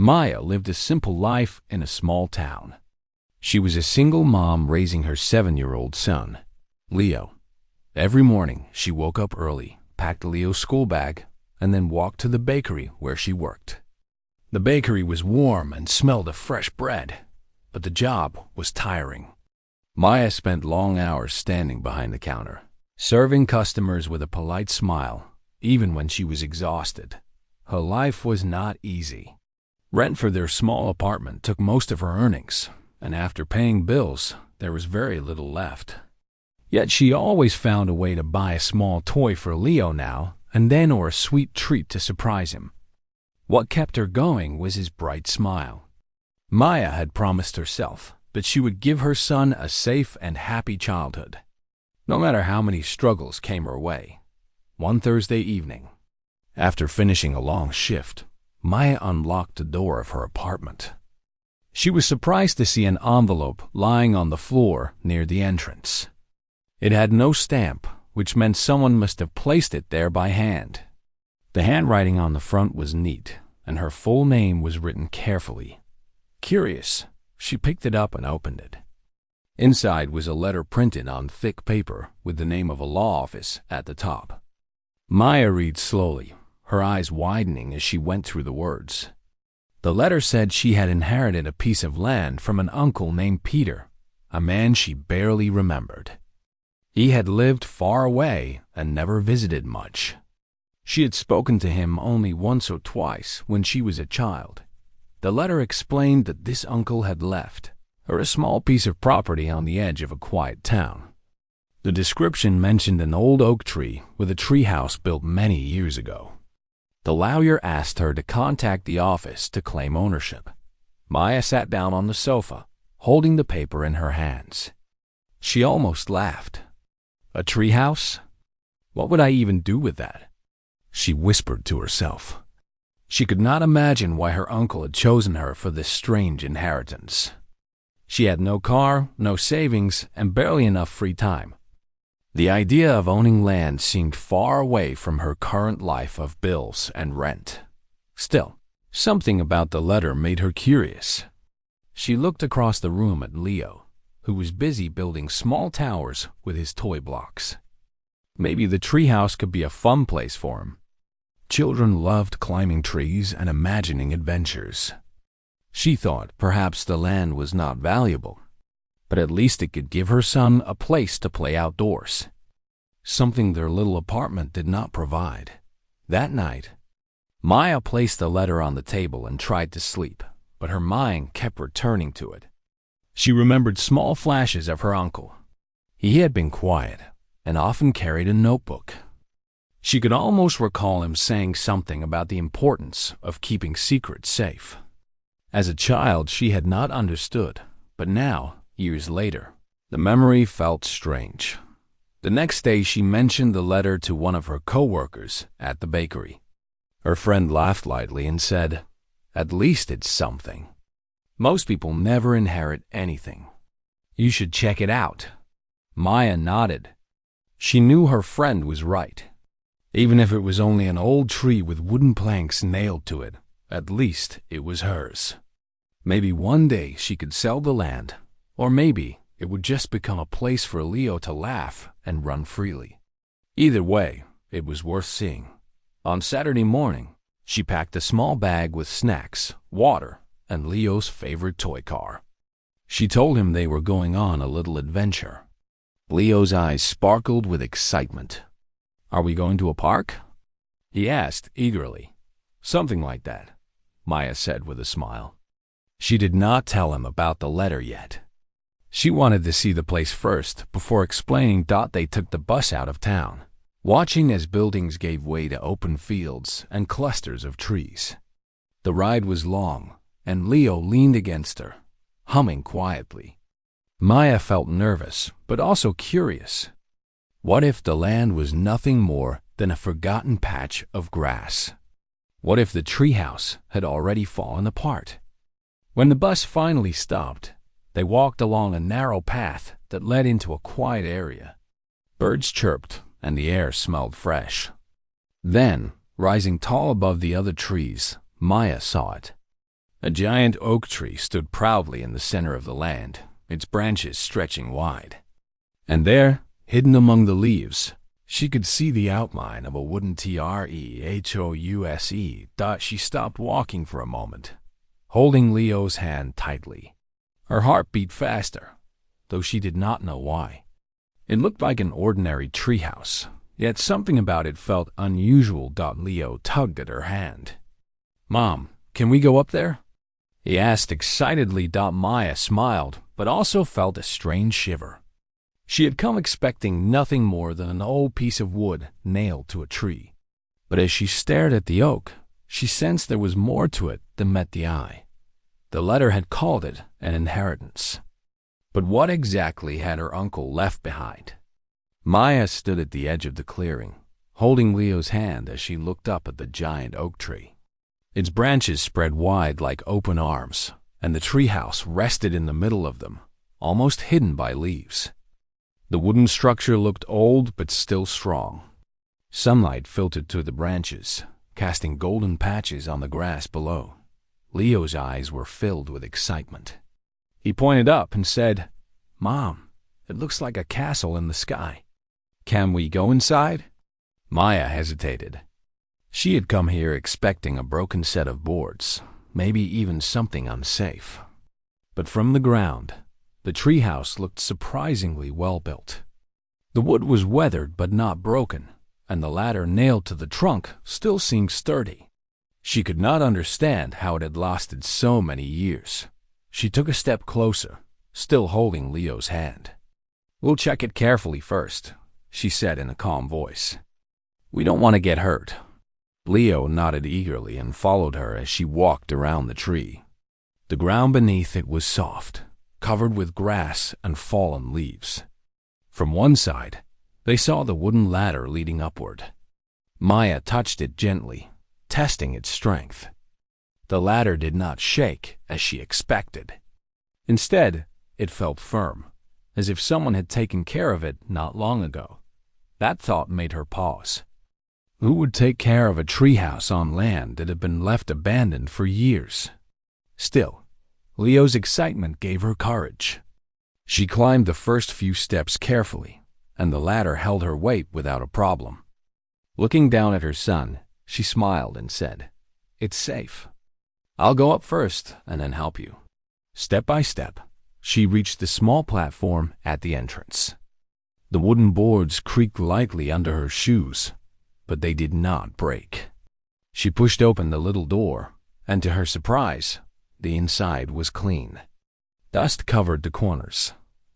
Maya lived a simple life in a small town. She was a single mom raising her 7-year-old son, Leo. Every morning, she woke up early, packed Leo's school bag, and then walked to the bakery where she worked. The bakery was warm and smelled of fresh bread, but the job was tiring. Maya spent long hours standing behind the counter, serving customers with a polite smile, even when she was exhausted. Her life was not easy. Rent for their small apartment took most of her earnings, and after paying bills, there was very little left. Yet she always found a way to buy a small toy for Leo now and then, or a sweet treat to surprise him. What kept her going was his bright smile. Maya had promised herself that she would give her son a safe and happy childhood, no matter how many struggles came her way. One Thursday evening, after finishing a long shift, Maya unlocked the door of her apartment. She was surprised to see an envelope lying on the floor near the entrance. It had no stamp, which meant someone must have placed it there by hand. The handwriting on the front was neat, and her full name was written carefully. Curious, she picked it up and opened it. Inside was a letter printed on thick paper with the name of a law office at the top. Maya read slowly, her eyes widening as she went through the words. The letter said she had inherited a piece of land from an uncle named Peter, a man she barely remembered. He had lived far away and never visited much. She had spoken to him only once or twice when she was a child. The letter explained that this uncle had left her a small piece of property on the edge of a quiet town. The description mentioned an old oak tree with a treehouse built many years ago. The lawyer asked her to contact the office to claim ownership. Maya sat down on the sofa, holding the paper in her hands. She almost laughed. A treehouse? What would I even do with that? She whispered to herself. She could not imagine why her uncle had chosen her for this strange inheritance. She had no car, no savings, and barely enough free time. The idea of owning land seemed far away from her current life of bills and rent. Still, something about the letter made her curious. She looked across the room at Leo, who was busy building small towers with his toy blocks. Maybe the treehouse could be a fun place for him. Children loved climbing trees and imagining adventures. She thought perhaps the land was not valuable, but at least it could give her son a place to play outdoors, something their little apartment did not provide. That night, Maya placed the letter on the table and tried to sleep, but her mind kept returning to it. She remembered small flashes of her uncle. He had been quiet and often carried a notebook. She could almost recall him saying something about the importance of keeping secrets safe. As a child, she had not understood, but now, years later, the memory felt strange. The next day, she mentioned the letter to one of her co-workers at the bakery. Her friend laughed lightly and said, "At least it's something. Most people never inherit anything. You should check it out." Maya nodded. She knew her friend was right. Even if it was only an old tree with wooden planks nailed to it, at least it was hers. Maybe one day she could sell the land, or maybe it would just become a place for Leo to laugh and run freely. Either way, it was worth seeing. On Saturday morning, she packed a small bag with snacks, water, and Leo's favorite toy car. She told him they were going on a little adventure. Leo's eyes sparkled with excitement. "Are we going to a park?" he asked eagerly. "Something like that," Maya said with a smile. She did not tell him about the letter yet. She wanted to see the place first before explaining that they took the bus out of town, watching as buildings gave way to open fields and clusters of trees. The ride was long, and Leo leaned against her, humming quietly. Maya felt nervous, but also curious. What if the land was nothing more than a forgotten patch of grass? What if the treehouse had already fallen apart? When the bus finally stopped, they walked along a narrow path that led into a quiet area. Birds chirped, and the air smelled fresh. Then, rising tall above the other trees, Maya saw it. A giant oak tree stood proudly in the center of the land, its branches stretching wide. And there, hidden among the leaves, she could see the outline of a wooden treehouse. She stopped walking for a moment, holding Leo's hand tightly. Her heart beat faster, though she did not know why. It looked like an ordinary treehouse, yet something about it felt unusual. Leo tugged at her hand. "Mom, can we go up there?" he asked excitedly. Maya smiled, but also felt a strange shiver. She had come expecting nothing more than an old piece of wood nailed to a tree. But as she stared at the oak, she sensed there was more to it than met the eye. The letter had called it an inheritance. But what exactly had her uncle left behind? Maya stood at the edge of the clearing, holding Leo's hand as she looked up at the giant oak tree. Its branches spread wide like open arms, and the treehouse rested in the middle of them, almost hidden by leaves. The wooden structure looked old but still strong. Sunlight filtered through the branches, casting golden patches on the grass below. Leo's eyes were filled with excitement. He pointed up and said, "Mom, it looks like a castle in the sky. Can we go inside?" Maya hesitated. She had come here expecting a broken set of boards, maybe even something unsafe. But from the ground, the treehouse looked surprisingly well built. The wood was weathered but not broken, and the ladder nailed to the trunk still seemed sturdy. She could not understand how it had lasted so many years. She took a step closer, still holding Leo's hand. "We'll check it carefully first," she said in a calm voice. "We don't want to get hurt." Leo nodded eagerly and followed her as she walked around the tree. The ground beneath it was soft, covered with grass and fallen leaves. From one side, they saw the wooden ladder leading upward. Maya touched it gently, testing its strength. The ladder did not shake as she expected. Instead, it felt firm, as if someone had taken care of it not long ago. That thought made her pause. Who would take care of a treehouse on land that had been left abandoned for years? Still, Leo's excitement gave her courage. She climbed the first few steps carefully, and the ladder held her weight without a problem. Looking down at her son, she smiled and said, "It's safe. I'll go up first and then help you." Step by step, she reached the small platform at the entrance. The wooden boards creaked lightly under her shoes, but they did not break. She pushed open the little door, and to her surprise, the inside was clean. Dust covered the corners,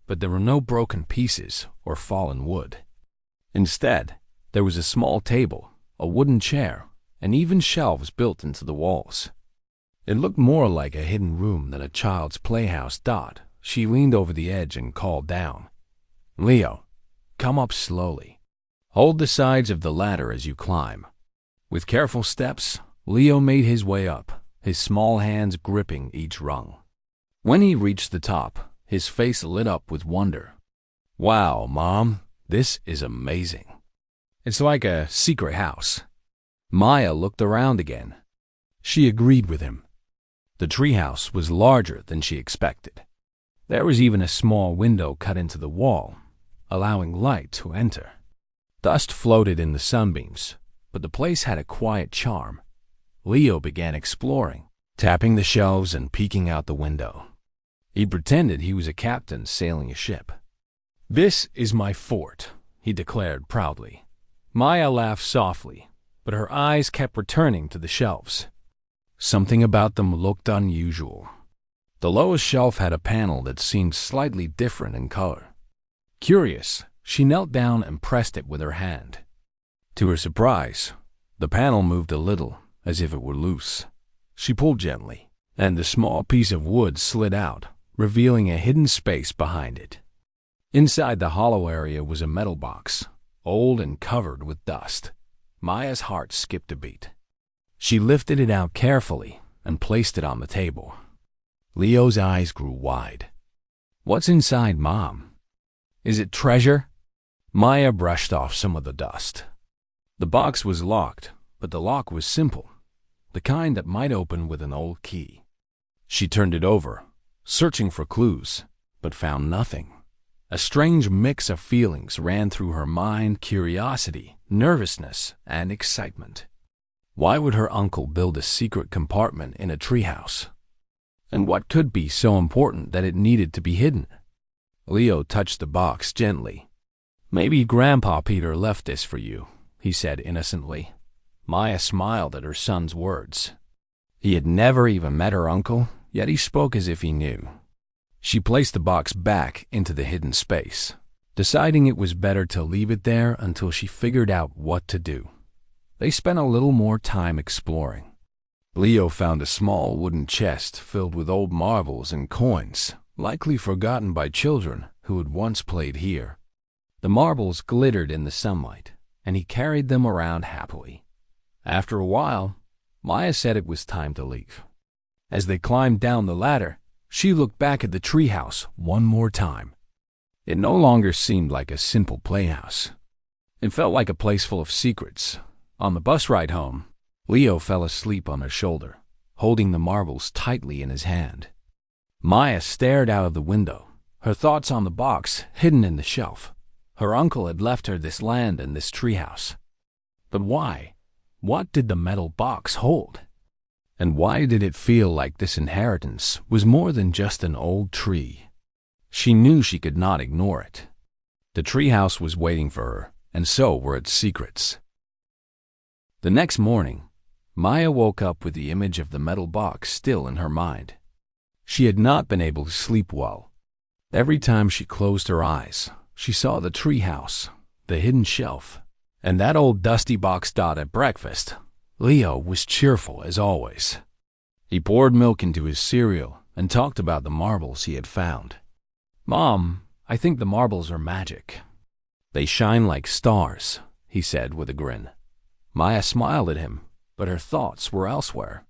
but there were no broken pieces or fallen wood. Instead, there was a small table, a wooden chair, and even shelves built into the walls. It looked more like a hidden room than a child's playhouse. She leaned over the edge and called down, "Leo, come up slowly. Hold the sides of the ladder as you climb." With careful steps, Leo made his way up, his small hands gripping each rung. When he reached the top, his face lit up with wonder. "Wow, Mom, this is amazing. It's like a secret house." Maya looked around again. She agreed with him. The treehouse was larger than she expected. There was even a small window cut into the wall, allowing light to enter. Dust floated in the sunbeams, but the place had a quiet charm. Leo began exploring, tapping the shelves and peeking out the window. He pretended he was a captain sailing a ship. "This is my fort," he declared proudly. Maya laughed softly, but her eyes kept returning to the shelves. Something about them looked unusual. The lowest shelf had a panel that seemed slightly different in color. Curious, she knelt down and pressed it with her hand. To her surprise, the panel moved a little, as if it were loose. She pulled gently, and the small piece of wood slid out, revealing a hidden space behind it. Inside the hollow area was a metal box, old and covered with dust. Maya's heart skipped a beat. She lifted it out carefully and placed it on the table. Leo's eyes grew wide. "What's inside, Mom? Is it treasure?" Maya brushed off some of the dust. The box was locked, but the lock was simple, the kind that might open with an old key. She turned it over, searching for clues, but found nothing. A strange mix of feelings ran through her mind: curiosity, nervousness, and excitement. Why would her uncle build a secret compartment in a treehouse? And what could be so important that it needed to be hidden? Leo touched the box gently. "Maybe Grandpa Peter left this for you," he said innocently. Maya smiled at her son's words. He had never even met her uncle, yet he spoke as if he knew. She placed the box back into the hidden space, deciding it was better to leave it there until she figured out what to do. They spent a little more time exploring. Leo found a small wooden chest filled with old marbles and coins, likely forgotten by children who had once played here. The marbles glittered in the sunlight, and he carried them around happily. After a while, Maya said it was time to leave. As they climbed down the ladder, she looked back at the treehouse one more time. It no longer seemed like a simple playhouse. It felt like a place full of secrets. On the bus ride home, Leo fell asleep on her shoulder, holding the marbles tightly in his hand. Maya stared out of the window, her thoughts on the box hidden in the shelf. Her uncle had left her this land and this treehouse. But why? What did the metal box hold? And why did it feel like this inheritance was more than just an old tree? She knew she could not ignore it. The treehouse was waiting for her, and so were its secrets. The next morning, Maya woke up with the image of the metal box still in her mind. She had not been able to sleep well. Every time she closed her eyes, she saw the treehouse, the hidden shelf, and that old dusty box. At breakfast, Leo was cheerful as always. He poured milk into his cereal and talked about the marbles he had found. "Mom, I think the marbles are magic. They shine like stars," he said with a grin. Maya smiled at him, but her thoughts were elsewhere.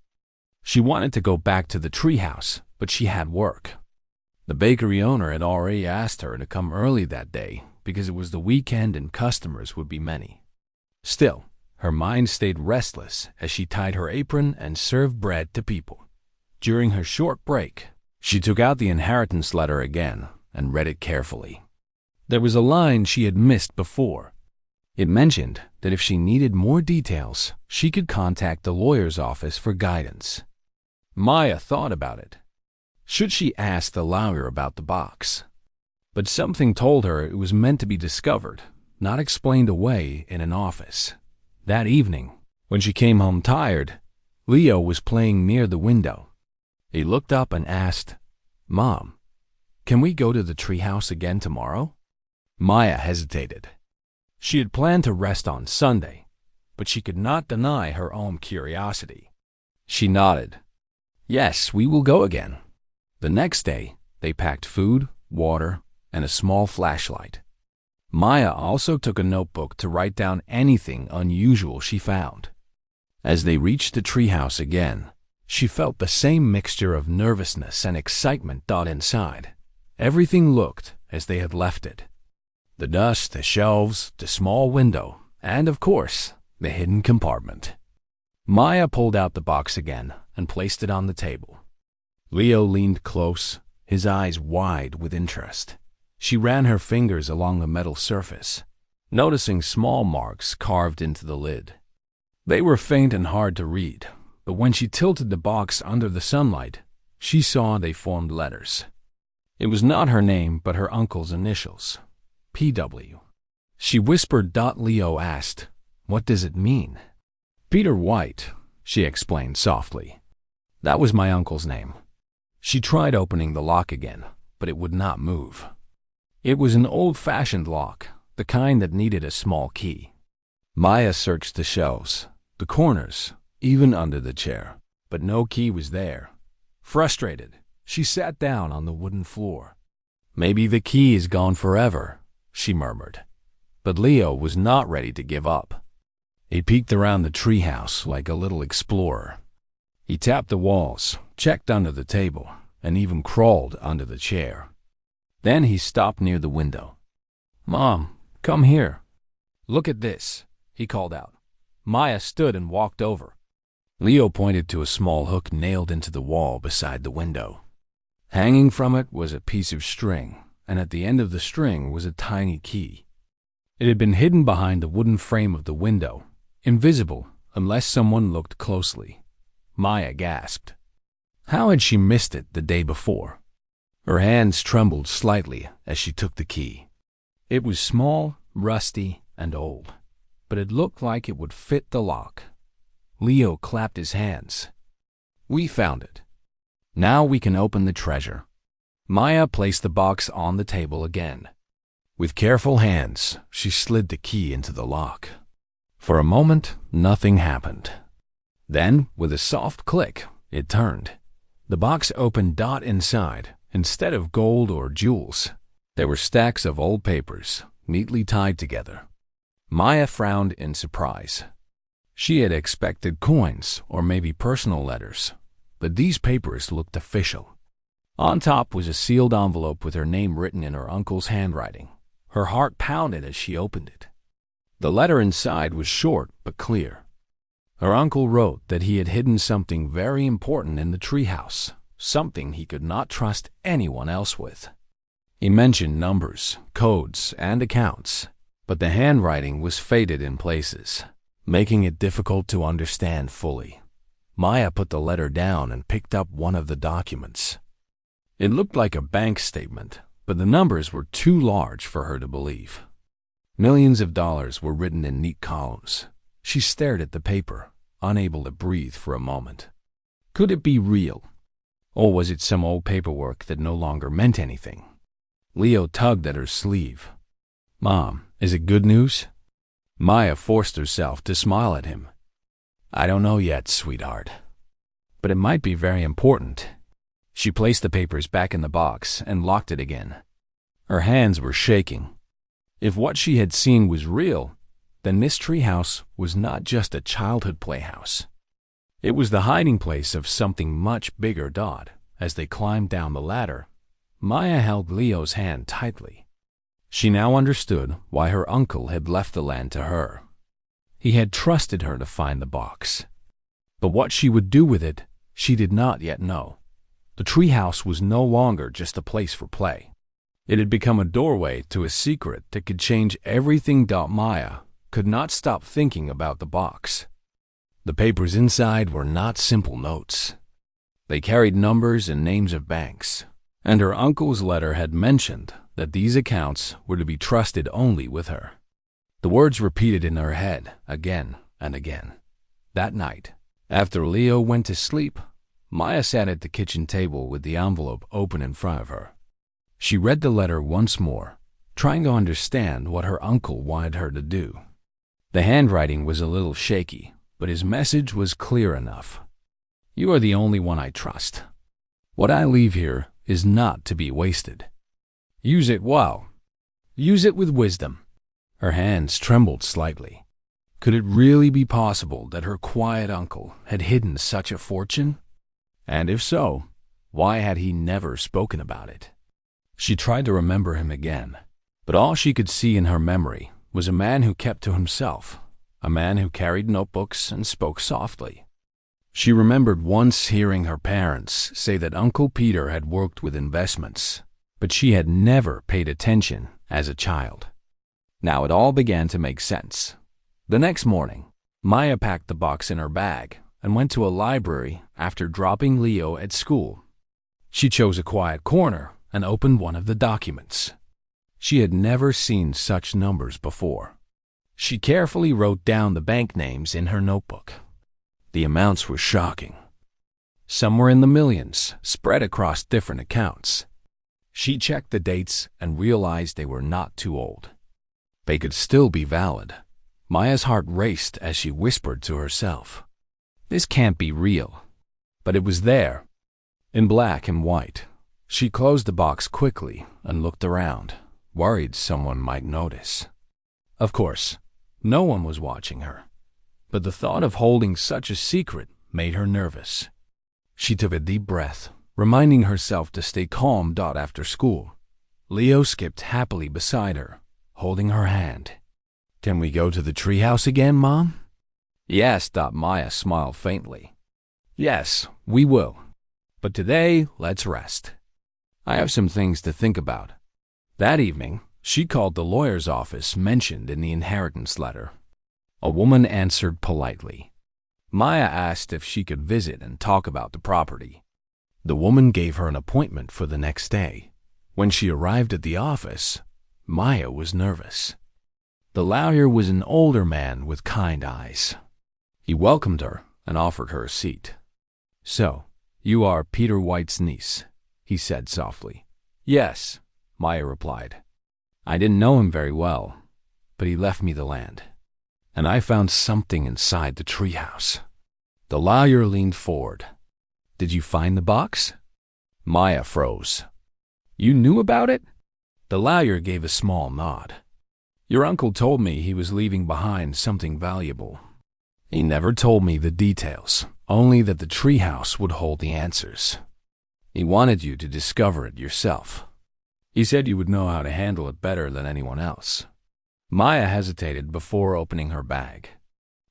She wanted to go back to the treehouse, but she had work. The bakery owner had already asked her to come early that day because it was the weekend and customers would be many. Still, her mind stayed restless as she tied her apron and served bread to people. During her short break, she took out the inheritance letter again and read it carefully. There was a line she had missed before. It mentioned that if she needed more details, she could contact the lawyer's office for guidance. Maya thought about it. Should she ask the lawyer about the box? But something told her it was meant to be discovered, not explained away in an office. That evening, when she came home tired, Leo was playing near the window. He looked up and asked, "Mom, can we go to the treehouse again tomorrow?" Maya hesitated. She had planned to rest on Sunday, but she could not deny her own curiosity. She nodded. "Yes, we will go again." The next day, they packed food, water, and a small flashlight. Maya also took a notebook to write down anything unusual she found. As they reached the treehouse again, she felt the same mixture of nervousness and excitement inside. Everything looked as they had left it. The dust, the shelves, the small window, and of course, the hidden compartment. Maya pulled out the box again and placed it on the table. Leo leaned close, his eyes wide with interest. She ran her fingers along the metal surface, noticing small marks carved into the lid. They were faint and hard to read, but when she tilted the box under the sunlight, she saw they formed letters. It was not her name, but her uncle's initials, P.W. She whispered. Leo asked, "What does it mean?" "Peter White," she explained softly. "That was my uncle's name." She tried opening the lock again, but it would not move. It was an old-fashioned lock, the kind that needed a small key. Maya searched the shelves, the corners, even under the chair, but no key was there. Frustrated, she sat down on the wooden floor. "Maybe the key is gone forever," she murmured. But Leo was not ready to give up. He peeked around the treehouse like a little explorer. He tapped the walls, checked under the table, and even crawled under the chair. Then he stopped near the window. "Mom, come here. Look at this," he called out. Maya stood and walked over. Leo pointed to a small hook nailed into the wall beside the window. Hanging from it was a piece of string, and at the end of the string was a tiny key. It had been hidden behind the wooden frame of the window, invisible unless someone looked closely. Maya gasped. How had she missed it the day before? Her hands trembled slightly as she took the key. It was small, rusty, and old, but it looked like it would fit the lock. Leo clapped his hands. We found it. Now we can open the treasure. Maya placed the box on the table again. With careful hands, she slid the key into the lock. For a moment, nothing happened. Then, with a soft click, it turned. The box opened. Inside, instead of gold or jewels, there were stacks of old papers, neatly tied together. Maya frowned in surprise. She had expected coins or maybe personal letters, but these papers looked official. On top was a sealed envelope with her name written in her uncle's handwriting. Her heart pounded as she opened it. The letter inside was short but clear. Her uncle wrote that he had hidden something very important in the treehouse, something he could not trust anyone else with. He mentioned numbers, codes, and accounts, but the handwriting was faded in places, making it difficult to understand fully. Maya put the letter down and picked up one of the documents. It looked like a bank statement, but the numbers were too large for her to believe. Millions of dollars were written in neat columns. She stared at the paper, unable to breathe for a moment. Could it be real? Or was it some old paperwork that no longer meant anything? Leo tugged at her sleeve. Mom, is it good news? Maya forced herself to smile at him. I don't know yet, sweetheart. But it might be very important. She placed the papers back in the box and locked it again. Her hands were shaking. If what she had seen was real, then this treehouse was not just a childhood playhouse. It was the hiding place of something much bigger. As they climbed down the ladder, Maya held Leo's hand tightly. She now understood why her uncle had left the land to her. He had trusted her to find the box. But what she would do with it, she did not yet know. The treehouse was no longer just a place for play. It had become a doorway to a secret that could change everything. Maya could not stop thinking about the box. The papers inside were not simple notes. They carried numbers and names of banks, and her uncle's letter had mentioned that these accounts were to be trusted only with her. The words repeated in her head again and again. That night, after Leo went to sleep, Maya sat at the kitchen table with the envelope open in front of her. She read the letter once more, trying to understand what her uncle wanted her to do. The handwriting was a little shaky, but his message was clear enough. You are the only one I trust. What I leave here is not to be wasted. Use it well. Use it with wisdom. Her hands trembled slightly. Could it really be possible that her quiet uncle had hidden such a fortune? And if so, why had he never spoken about it? She tried to remember him again, but all she could see in her memory was a man who kept to himself, a man who carried notebooks and spoke softly. She remembered once hearing her parents say that Uncle Peter had worked with investments, but she had never paid attention as a child. Now it all began to make sense. The next morning, Maya packed the box in her bag and went to a library after dropping Leo at school. She chose a quiet corner and opened one of the documents. She had never seen such numbers before. She carefully wrote down the bank names in her notebook. The amounts were shocking. Some were in the millions, spread across different accounts. She checked the dates and realized they were not too old. They could still be valid. Maya's heart raced as she whispered to herself, "This can't be real." But it was there, in black and white. She closed the box quickly and looked around, worried someone might notice. Of course, no one was watching her, but the thought of holding such a secret made her nervous. She took a deep breath, reminding herself to stay calm. After school, Leo skipped happily beside her, holding her hand. "Can we go to the treehouse again, Mom?" Yes, Maya smiled faintly. Yes, we will. But today, let's rest. I have some things to think about. That evening, she called the lawyer's office mentioned in the inheritance letter. A woman answered politely. Maya asked if she could visit and talk about the property. The woman gave her an appointment for the next day. When she arrived at the office, Maya was nervous. The lawyer was an older man with kind eyes. He welcomed her and offered her a seat. "So, you are Peter White's niece," he said softly. "Yes," Maya replied. "I didn't know him very well, but he left me the land. And I found something inside the treehouse." The lawyer leaned forward. "Did you find the box?" Maya froze. "You knew about it?" The lawyer gave a small nod. "Your uncle told me he was leaving behind something valuable. He never told me the details, only that the treehouse would hold the answers. He wanted you to discover it yourself. He said you would know how to handle it better than anyone else." Maya hesitated before opening her bag.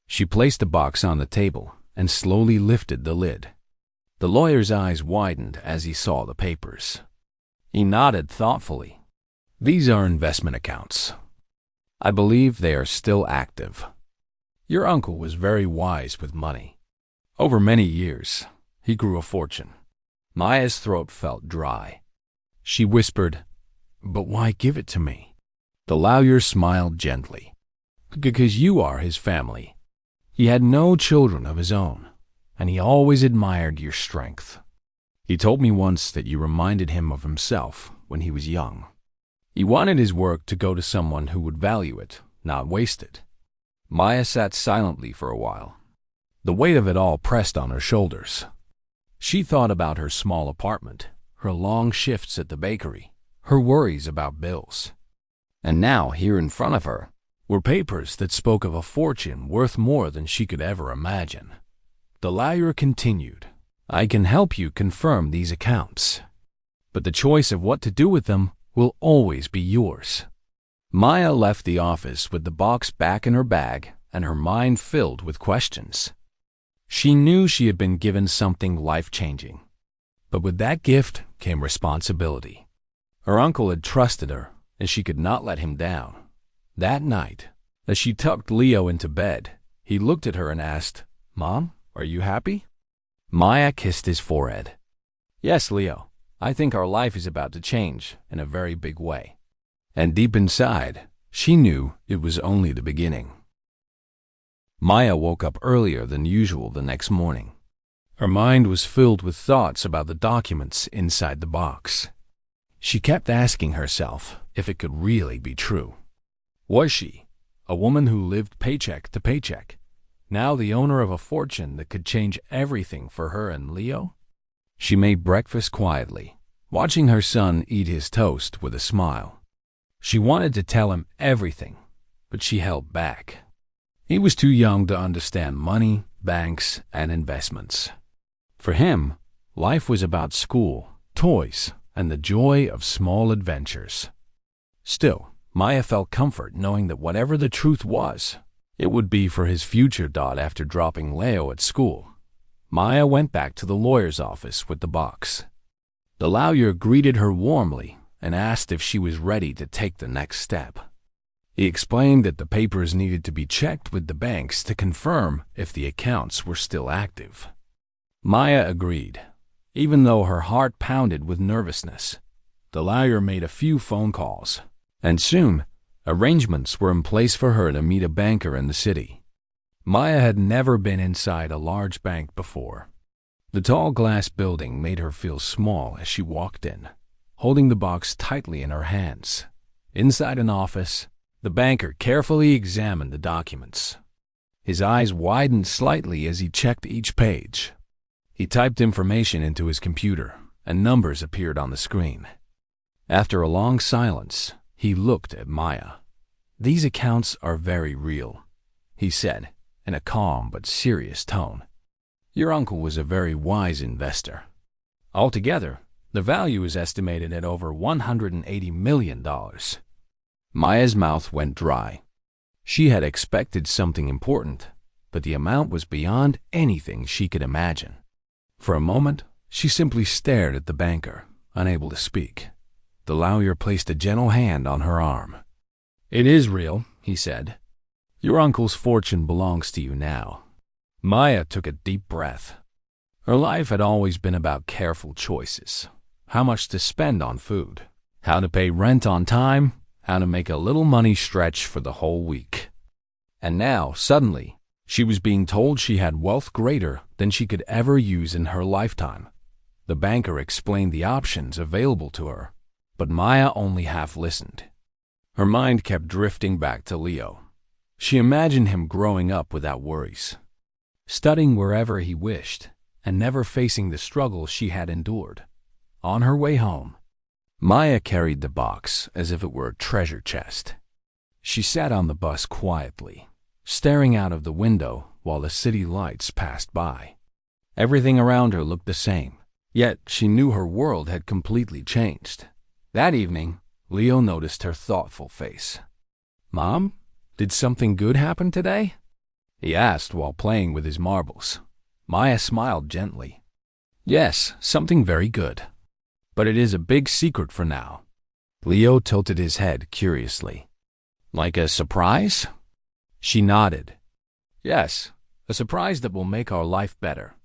She placed the box on the table and slowly lifted the lid. The lawyer's eyes widened as he saw the papers. He nodded thoughtfully. "These are investment accounts. I believe they are still active. Your uncle was very wise with money. Over many years, he grew a fortune." Maya's throat felt dry. She whispered, "But why give it to me?" The lawyer smiled gently. "Because you are his family. He had no children of his own, and he always admired your strength. He told me once that you reminded him of himself when he was young. He wanted his work to go to someone who would value it, not waste it." Maya sat silently for a while. The weight of it all pressed on her shoulders. She thought about her small apartment, her long shifts at the bakery, her worries about bills. And now, here in front of her, were papers that spoke of a fortune worth more than she could ever imagine. The lawyer continued, "I can help you confirm these accounts, but the choice of what to do with them will always be yours." Maya left the office with the box back in her bag and her mind filled with questions. She knew she had been given something life-changing, but with that gift came responsibility. Her uncle had trusted her, and she could not let him down. That night, as she tucked Leo into bed, he looked at her and asked, "Mom, are you happy?" Maya kissed his forehead. "Yes, Leo, I think our life is about to change in a very big way." And deep inside, she knew it was only the beginning. Maya woke up earlier than usual the next morning. Her mind was filled with thoughts about the documents inside the box. She kept asking herself if it could really be true. Was she, a woman who lived paycheck to paycheck, now the owner of a fortune that could change everything for her and Leo? She made breakfast quietly, watching her son eat his toast with a smile. She wanted to tell him everything, but she held back. He was too young to understand money, banks, and investments. For him, life was about school, toys, and the joy of small adventures. Still, Maya felt comfort knowing that whatever the truth was, it would be for his future. After dropping Leo at school, Maya went back to the lawyer's office with the box. The lawyer greeted her warmly and asked if she was ready to take the next step. He explained that the papers needed to be checked with the banks to confirm if the accounts were still active. Maya agreed, even though her heart pounded with nervousness. The lawyer made a few phone calls, and soon, arrangements were in place for her to meet a banker in the city. Maya had never been inside a large bank before. The tall glass building made her feel small as she walked in, holding the box tightly in her hands. Inside an office, the banker carefully examined the documents. His eyes widened slightly as he checked each page. He typed information into his computer, and numbers appeared on the screen. After a long silence, he looked at Maya. "These accounts are very real," he said, in a calm but serious tone. "Your uncle was a very wise investor. Altogether, the value is estimated at over $180 million. Maya's mouth went dry. She had expected something important, but the amount was beyond anything she could imagine. For a moment, she simply stared at the banker, unable to speak. The lawyer placed a gentle hand on her arm. "It is real," he said. "Your uncle's fortune belongs to you now." Maya took a deep breath. Her life had always been about careful choices. How much to spend on food, how to pay rent on time, how to make a little money stretch for the whole week. And now, suddenly, she was being told she had wealth greater than she could ever use in her lifetime. The banker explained the options available to her, but Maya only half listened. Her mind kept drifting back to Leo. She imagined him growing up without worries, studying wherever he wished, and never facing the struggles she had endured. On her way home, Maya carried the box as if it were a treasure chest. She sat on the bus quietly, staring out of the window while the city lights passed by. Everything around her looked the same, yet she knew her world had completely changed. That evening, Leo noticed her thoughtful face. "Mom, did something good happen today?" he asked while playing with his marbles. Maya smiled gently. "Yes, something very good. But it is a big secret for now." Leo tilted his head curiously. "Like a surprise?" She nodded. "Yes, a surprise that will make our life better."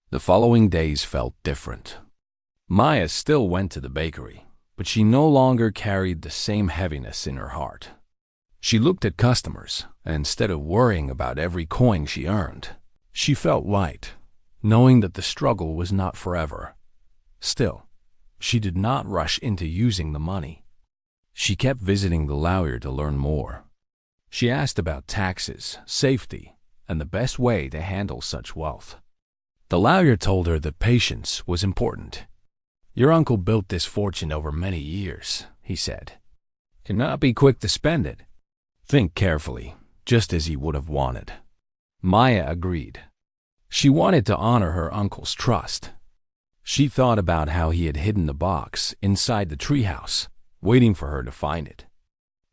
The following days felt different. Maya still went to the bakery, but she no longer carried the same heaviness in her heart. She looked at customers, and instead of worrying about every coin she earned, she felt light, knowing that the struggle was not forever. Still, she did not rush into using the money. She kept visiting the lawyer to learn more. She asked about taxes, safety, and the best way to handle such wealth. The lawyer told her that patience was important. "Your uncle built this fortune over many years," he said. "Cannot be quick to spend it. Think carefully, just as he would have wanted." Maya agreed. She wanted to honor her uncle's trust. She thought about how he had hidden the box inside the treehouse, waiting for her to find it.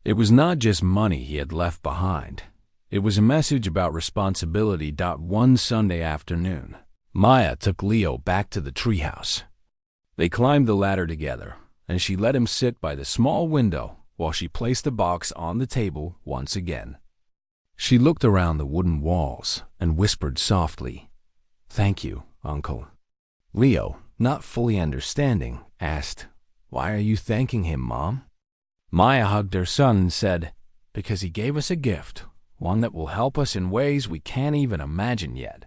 It was not just money he had left behind. It was a message about responsibility. One Sunday afternoon, Maya took Leo back to the treehouse. They climbed the ladder together, and she let him sit by the small window while she placed the box on the table once again. She looked around the wooden walls and whispered softly, "Thank you, Uncle." Leo, not fully understanding, asked, "Why are you thanking him, Mom?" Maya hugged her son and said, "Because he gave us a gift, one that will help us in ways we can't even imagine yet."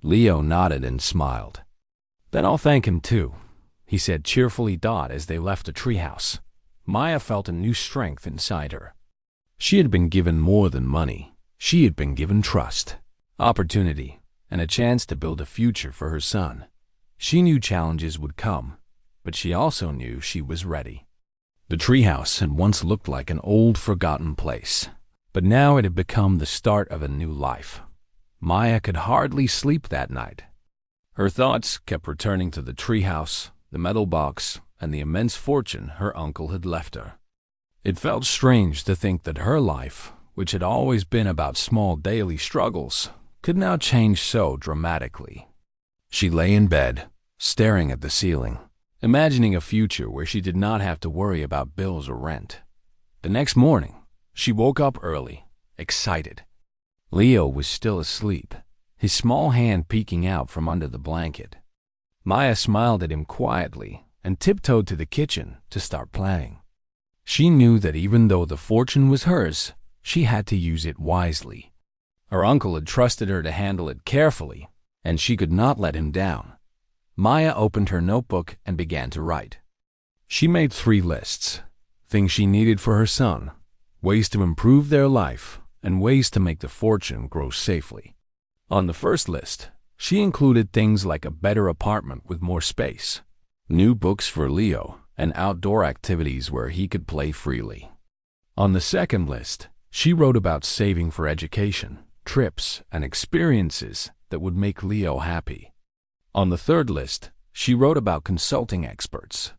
Leo nodded and smiled. "Then I'll thank him too," he said cheerfully. As they left the treehouse, Maya felt a new strength inside her. She had been given more than money. She had been given trust, opportunity, and a chance to build a future for her son. She knew challenges would come, but she also knew she was ready. The treehouse had once looked like an old, forgotten place, but now it had become the start of a new life. Maya could hardly sleep that night. Her thoughts kept returning to the treehouse, the metal box, and the immense fortune her uncle had left her. It felt strange to think that her life, which had always been about small daily struggles, could now change so dramatically. She lay in bed, staring at the ceiling, imagining a future where she did not have to worry about bills or rent. The next morning, she woke up early, excited. Leo was still asleep, his small hand peeking out from under the blanket. Maya smiled at him quietly and tiptoed to the kitchen to start playing. She knew that even though the fortune was hers, she had to use it wisely. Her uncle had trusted her to handle it carefully, and she could not let him down. Maya opened her notebook and began to write. She made 3 lists: things she needed for her son, ways to improve their life, and ways to make the fortune grow safely. On the first list, she included things like a better apartment with more space, new books for Leo, and outdoor activities where he could play freely. On the second list, she wrote about saving for education, trips, and experiences that would make Leo happy. On the third list, she wrote about consulting experts,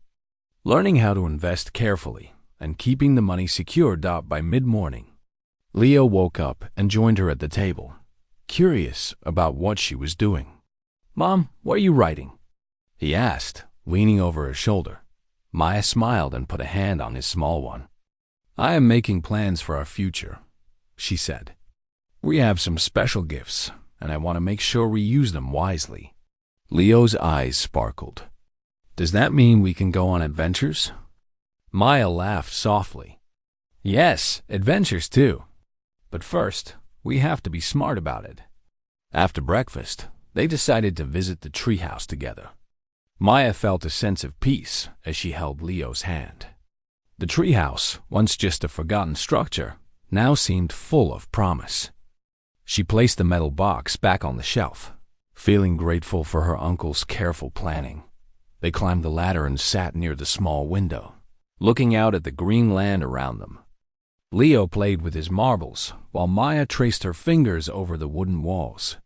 learning how to invest carefully, and keeping the money secure. By mid-morning, Leo woke up and joined her at the table. curious about what she was doing. "Mom, what are you writing?" he asked, leaning over her shoulder. Maya smiled and put a hand on his small one. "I am making plans for our future," she said. "We have some special gifts, and I want to make sure we use them wisely." Leo's eyes sparkled. "Does that mean we can go on adventures?" Maya laughed softly. "Yes, adventures too. But first, we have to be smart about it." After breakfast, they decided to visit the treehouse together. Maya felt a sense of peace as she held Leo's hand. The treehouse, once just a forgotten structure, now seemed full of promise. She placed the metal box back on the shelf, feeling grateful for her uncle's careful planning. They climbed the ladder and sat near the small window, looking out at the green land around them. Leo played with his marbles, while Maya traced her fingers over the wooden walls.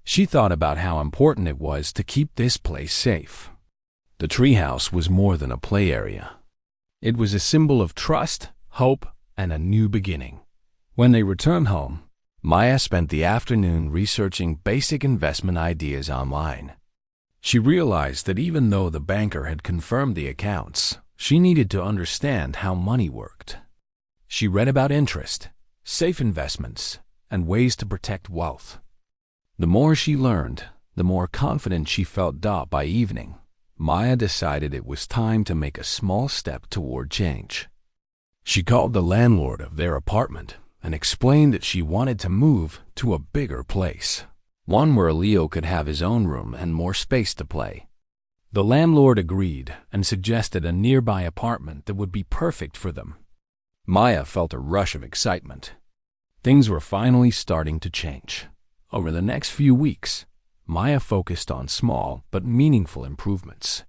She thought about how important it was to keep this place safe. The treehouse was more than a play area. It was a symbol of trust, hope, and a new beginning. When they returned home, Maya spent the afternoon researching basic investment ideas online. She realized that even though the banker had confirmed the accounts, she needed to understand how money worked. She read about interest, safe investments, and ways to protect wealth. The more she learned, the more confident she felt. By evening, Maya decided it was time to make a small step toward change. She called the landlord of their apartment and explained that she wanted to move to a bigger place, one where Leo could have his own room and more space to play. The landlord agreed and suggested a nearby apartment that would be perfect for them. Maya felt a rush of excitement. Things were finally starting to change. Over the next few weeks, Maya focused on small but meaningful improvements.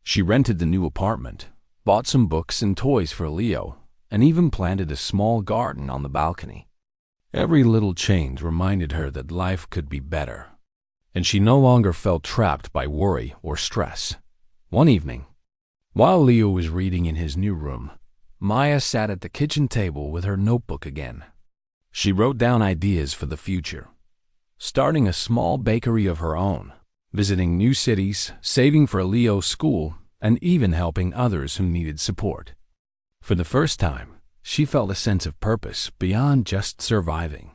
She rented the new apartment, bought some books and toys for Leo, and even planted a small garden on the balcony. Every little change reminded her that life could be better, and she no longer felt trapped by worry or stress. One evening, while Leo was reading in his new room, Maya sat at the kitchen table with her notebook again. She wrote down ideas for the future, starting a small bakery of her own, visiting new cities, saving for Leo's school, and even helping others who needed support. For the first time, she felt a sense of purpose beyond just surviving.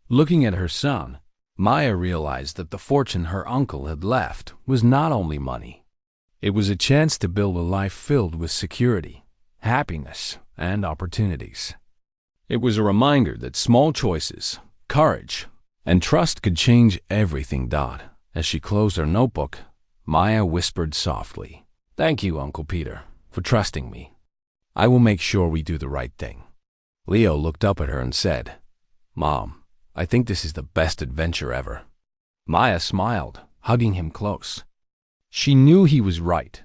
Looking at her son, Maya realized that the fortune her uncle had left was not only money. It was a chance to build a life filled with security, happiness, and opportunities. It was a reminder that small choices, courage, and trust could change everything. As she closed her notebook, Maya whispered softly, "Thank you, Uncle Peter, for trusting me. I will make sure we do the right thing." Leo looked up at her and said, "Mom, I think this is the best adventure ever." Maya smiled, hugging him close. She knew he was right.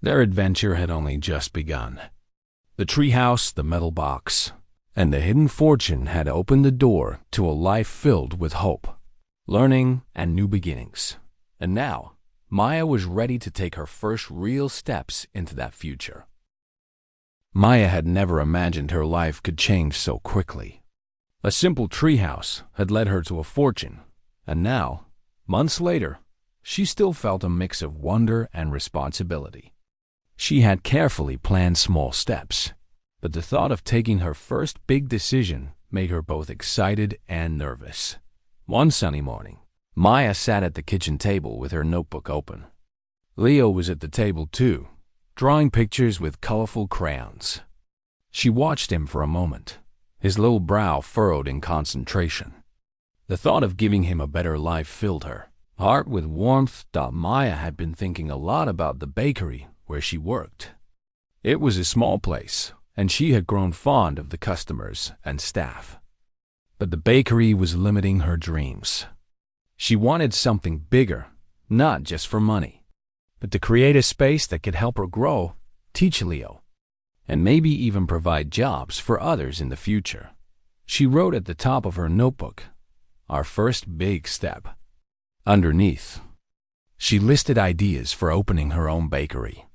Their adventure had only just begun. The treehouse, the metal box, and the hidden fortune had opened the door to a life filled with hope, learning, and new beginnings. And now, Maya was ready to take her first real steps into that future. Maya had never imagined her life could change so quickly. A simple treehouse had led her to a fortune, and now, months later, she still felt a mix of wonder and responsibility. She had carefully planned small steps, but the thought of taking her first big decision made her both excited and nervous. One sunny morning, Maya sat at the kitchen table with her notebook open. Leo was at the table too, drawing pictures with colorful crayons. She watched him for a moment, his little brow furrowed in concentration. The thought of giving him a better life filled her heart with warmth. Maya had been thinking a lot about the bakery where she worked. It was a small place, and she had grown fond of the customers and staff. But the bakery was limiting her dreams. She wanted something bigger, not just for money, but to create a space that could help her grow, teach Leo, and maybe even provide jobs for others in the future. She wrote at the top of her notebook, "Our first big step." Underneath, she listed ideas for opening her own bakery.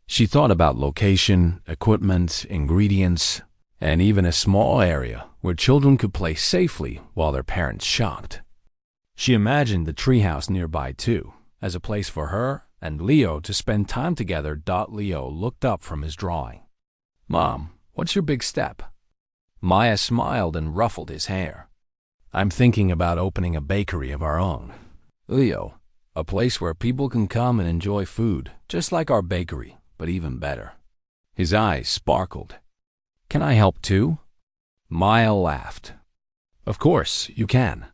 She thought about location, equipment, ingredients, and even a small area where children could play safely while their parents shopped. She imagined the treehouse nearby too, as a place for her and Leo to spend time together. Leo looked up from his drawing. "Mom, what's your big step?" Maya smiled and ruffled his hair. "I'm thinking about opening a bakery of our own, Leo, a place where people can come and enjoy food, just like our bakery, but even better." His eyes sparkled. "Can I help too?" Maya laughed. "Of course, you can.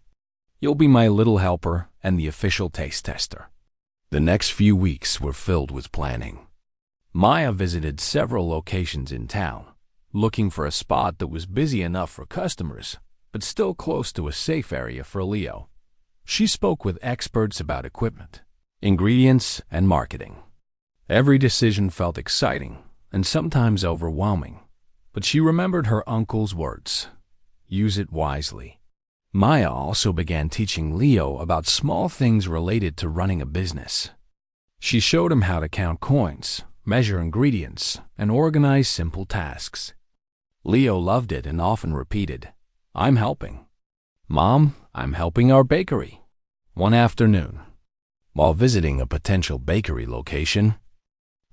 You'll be my little helper and the official taste tester." The next few weeks were filled with planning. Maya visited several locations in town, looking for a spot that was busy enough for customers, but still close to a safe area for Leo. She spoke with experts about equipment, ingredients, and marketing. Every decision felt exciting and sometimes overwhelming, but she remembered her uncle's words: use it wisely. Maya also began teaching Leo about small things related to running a business. She showed him how to count coins, measure ingredients, and organize simple tasks. Leo loved it and often repeated, "I'm helping. Mom, I'm helping our bakery." One afternoon, while visiting a potential bakery location,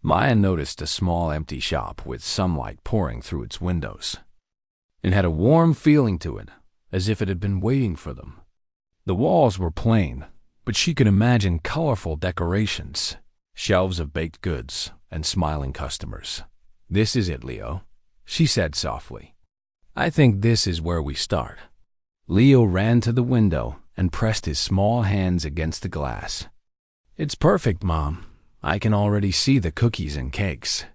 Maya noticed a small empty shop with sunlight pouring through its windows. It had a warm feeling to it, as if it had been waiting for them. The walls were plain, but she could imagine colorful decorations, shelves of baked goods, and smiling customers. "This is it, Leo," she said softly. "I think this is where we start." Leo ran to the window and pressed his small hands against the glass. "It's perfect, Mom. I can already see the cookies and cakes."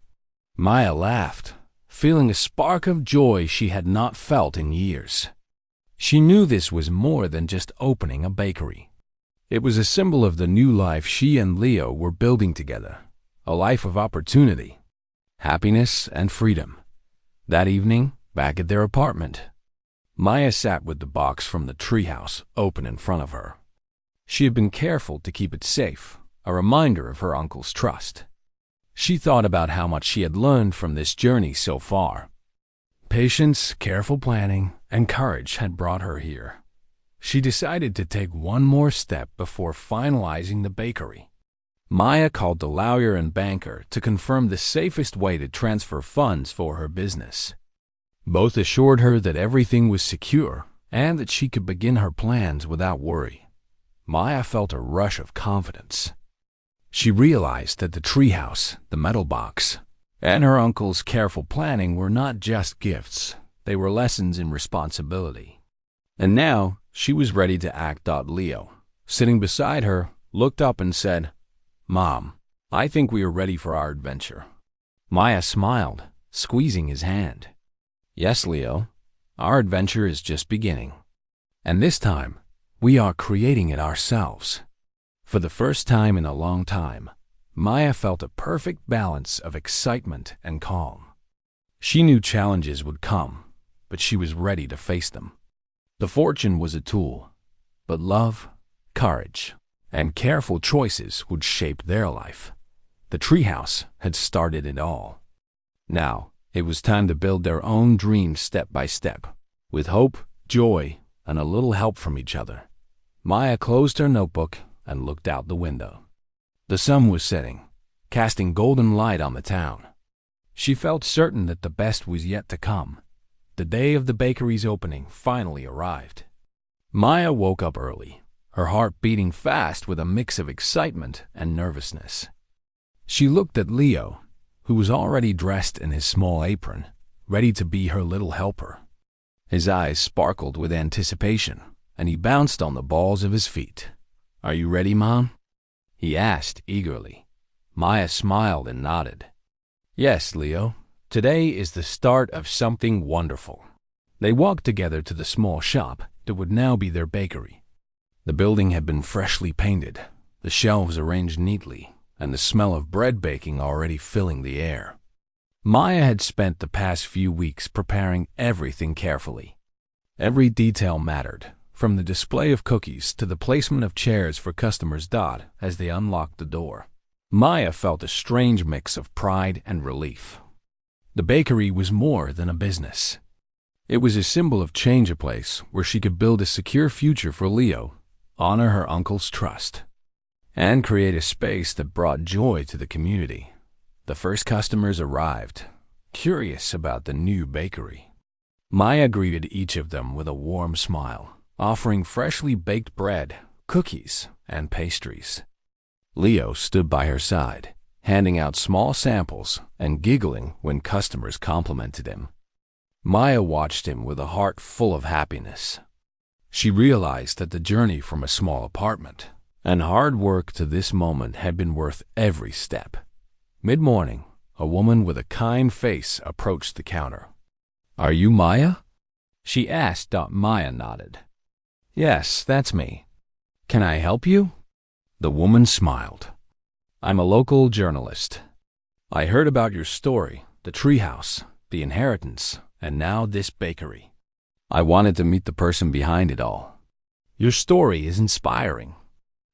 Maya laughed, feeling a spark of joy she had not felt in years. She knew this was more than just opening a bakery. It was a symbol of the new life she and Leo were building together, a life of opportunity, happiness, and freedom. That evening, back at their apartment, Maya sat with the box from the treehouse open in front of her. She had been careful to keep it safe, a reminder of her uncle's trust. She thought about how much she had learned from this journey so far. Patience, careful planning, and courage had brought her here. She decided to take one more step before finalizing the bakery. Maya called the lawyer and banker to confirm the safest way to transfer funds for her business. Both assured her that everything was secure and that she could begin her plans without worry. Maya felt a rush of confidence. She realized that the treehouse, the metal box, and her uncle's careful planning were not just gifts. They were lessons in responsibility. And now she was ready to act. Leo, sitting beside her, looked up and said, "Mom, I think we are ready for our adventure." Maya smiled, squeezing his hand. "Yes, Leo, our adventure is just beginning. And this time, we are creating it ourselves." For the first time in a long time, Maya felt a perfect balance of excitement and calm. She knew challenges would come, but she was ready to face them. The fortune was a tool, but love, courage, and careful choices would shape their life. The treehouse had started it all. Now, it was time to build their own dreams step by step, with hope, joy, and a little help from each other. Maya closed her notebook and looked out the window. The sun was setting, casting golden light on the town. She felt certain that the best was yet to come. The day of the bakery's opening finally arrived. Maya woke up early, her heart beating fast with a mix of excitement and nervousness. She looked at Leo, who was already dressed in his small apron, ready to be her little helper. His eyes sparkled with anticipation, and he bounced on the balls of his feet. "Are you ready, Mom?" he asked eagerly. Maya smiled and nodded. "Yes, Leo. Today is the start of something wonderful." They walked together to the small shop that would now be their bakery. The building had been freshly painted, the shelves arranged neatly, and the smell of bread baking already filling the air. Maya had spent the past few weeks preparing everything carefully. Every detail mattered, from the display of cookies to the placement of chairs for customers. As they unlocked the door, Maya felt a strange mix of pride and relief. The bakery was more than a business. It was a symbol of change, a place where she could build a secure future for Leo, honor her uncle's trust, and create a space that brought joy to the community. The first customers arrived, curious about the new bakery. Maya greeted each of them with a warm smile, offering freshly baked bread, cookies, and pastries. Leo stood by her side, handing out small samples and giggling when customers complimented him. Maya watched him with a heart full of happiness. She realized that the journey from a small apartment and hard work to this moment had been worth every step. Mid-morning, a woman with a kind face approached the counter. "Are you Maya?" she asked. Maya nodded. "Yes, that's me. Can I help you?" The woman smiled. "I'm a local journalist. I heard about your story, the treehouse, the inheritance, and now this bakery. I wanted to meet the person behind it all. Your story is inspiring."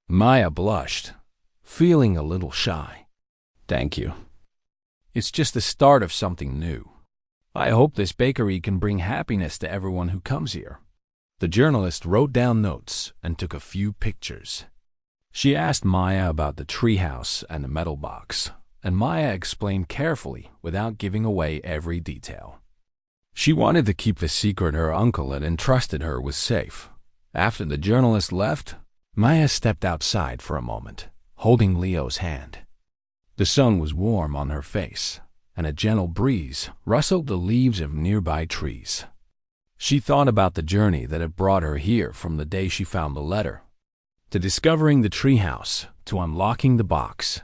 Maya blushed, feeling a little shy. "Thank you. It's just the start of something new. I hope this bakery can bring happiness to everyone who comes here." The journalist wrote down notes and took a few pictures. She asked Maya about the treehouse and the metal box, and Maya explained carefully without giving away every detail. She wanted to keep the secret her uncle had entrusted her was safe. After the journalist left, Maya stepped outside for a moment, holding Leo's hand. The sun was warm on her face, and a gentle breeze rustled the leaves of nearby trees. She thought about the journey that had brought her here from the day she found the letter, to discovering the treehouse, to unlocking the box,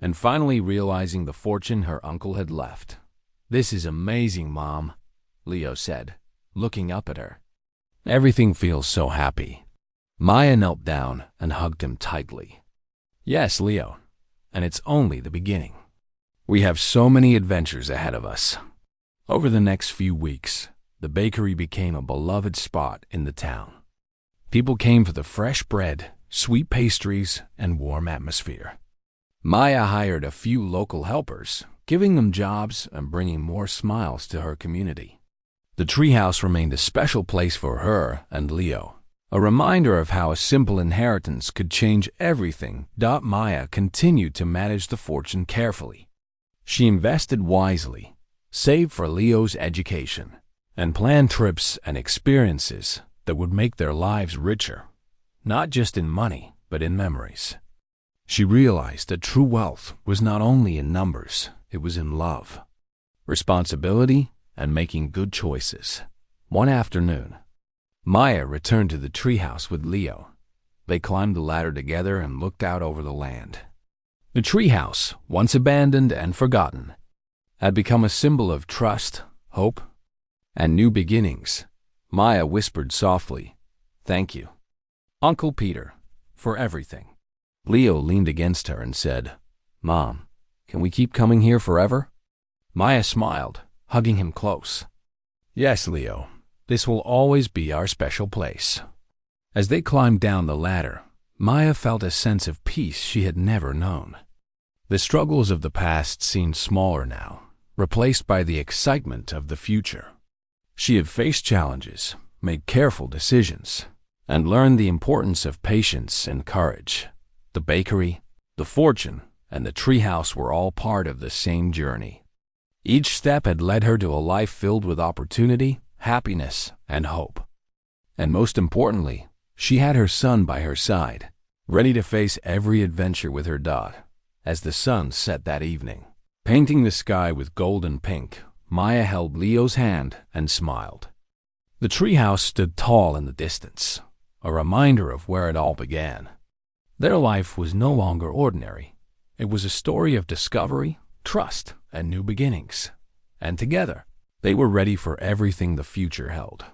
and finally realizing the fortune her uncle had left. "This is amazing, Mom," Leo said, looking up at her. "Everything feels so happy." Maya knelt down and hugged him tightly. "Yes, Leo, and it's only the beginning. We have so many adventures ahead of us." Over the next few weeks, the bakery became a beloved spot in the town. People came for the fresh bread, sweet pastries, and warm atmosphere. Maya hired a few local helpers, giving them jobs and bringing more smiles to her community. The treehouse remained a special place for her and Leo, a reminder of how a simple inheritance could change everything. Maya continued to manage the fortune carefully. She invested wisely, saved for Leo's education, and planned trips and experiences that would make their lives richer, not just in money, but in memories. She realized that true wealth was not only in numbers, it was in love, responsibility, and making good choices. One afternoon, Maya returned to the treehouse with Leo. They climbed the ladder together and looked out over the land. The treehouse, once abandoned and forgotten, had become a symbol of trust, hope, and new beginnings. Maya whispered softly, "Thank you, Uncle Peter, for everything." Leo leaned against her and said, "Mom, can we keep coming here forever?" Maya smiled, hugging him close. "Yes, Leo, this will always be our special place." As they climbed down the ladder, Maya felt a sense of peace she had never known. The struggles of the past seemed smaller now, replaced by the excitement of the future. She had faced challenges, made careful decisions, and learned the importance of patience and courage. The bakery, the fortune, and the treehouse were all part of the same journey. Each step had led her to a life filled with opportunity, happiness, and hope. And most importantly, she had her son by her side, ready to face every adventure with her dad. As the sun set that evening, painting the sky with gold and pink, Maya held Leo's hand and smiled. The treehouse stood tall in the distance, a reminder of where it all began. Their life was no longer ordinary. It was a story of discovery, trust, and new beginnings. And together, they were ready for everything the future held.